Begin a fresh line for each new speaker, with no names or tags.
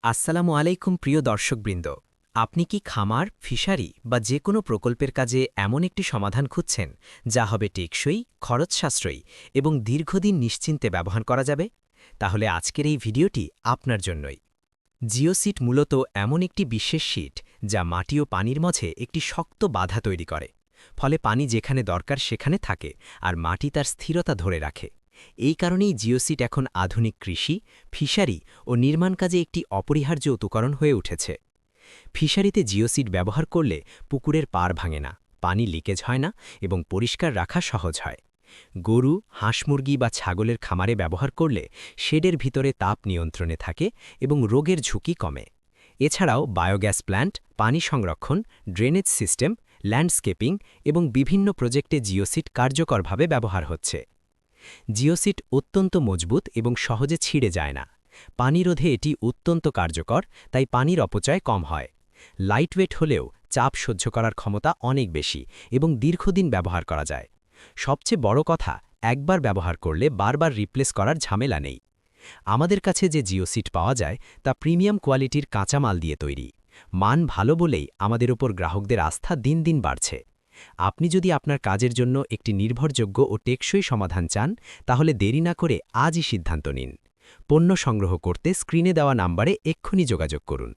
আসসালামু আলাইকুম প্রিয় দর্শকবৃন্দ। আপনি কি খামার, ফিশারি বা যে কোনো প্রকল্পের কাজে এমন একটি সমাধান খুঁজছেন যা হবে টেকসই, খরচ সাশ্রয়ী এবং দীর্ঘদিন নিশ্চিন্তে ব্যবহার করা যাবে? তাহলে আজকের এই ভিডিওটি আপনার জন্যই। জিওসিট মূলত এমন একটি বিশেষ শীট যা মাটি ও পানির মাঝে একটি শক্ত বাধা তৈরি করে। ফলে পানি যেখানে দরকার সেখানে থাকে আর মাটি তার স্থিরতা ধরে রাখে। এই কারণেই জিওসিট এখন আধুনিক কৃষি, ফিশারি ও নির্মাণ কাজে একটি অপরিহার্য উপকরণ হয়ে উঠেছে। ফিশারিতে জিওসিট ব্যবহার করলে পুকুরের পাড় ভাঙে না, পানি লিকেজ হয় না এবং পরিষ্কার রাখা সহজ হয়। গরু, হাঁস মুরগি বা ছাগলের খামারে ব্যবহার করলে শেডের ভিতরে তাপ নিয়ন্ত্রণে থাকে এবং রোগের ঝুঁকি কমে। এছাড়াও বায়োগ্যাস প্ল্যান্ট, পানি সংরক্ষণ, ড্রেনেজ সিস্টেম, ল্যান্ডস্কেপিং এবং বিভিন্ন প্রজেক্টে জিওসিট কার্যকরভাবে ব্যবহার হচ্ছে। জিওসিট অত্যন্ত মজবুত এবং সহজে ছিঁড়ে যায় না। পানি রোধে এটি অত্যন্ত কার্যকর, তাই পানির অপচয় কম হয়। লাইটওয়েট হলেও চাপ সহ্য করার ক্ষমতা অনেক বেশি এবং দীর্ঘদিন ব্যবহার করা যায়। সবচেয়ে বড় কথা, একবার ব্যবহার করলে বারবার রিপ্লেস করার ঝামেলা নেই। আমাদের কাছে যে জিওসিট পাওয়া যায় তা প্রিমিয়াম কোয়ালিটির কাঁচামাল দিয়ে তৈরি। মান ভালো বলেই আমাদের ওপর গ্রাহকদের আস্থা দিন দিন বাড়ছে। আপনি যদি আপনার কাজের জন্য একটি নির্ভরযোগ্য ও টেকসই সমাধান চান, তাহলে দেরি না করে আজই সিদ্ধান্ত নিন। পণ্য সংগ্রহ করতে স্ক্রিনে দেওয়া নাম্বারে এক্ষুনি যোগাযোগ করুন।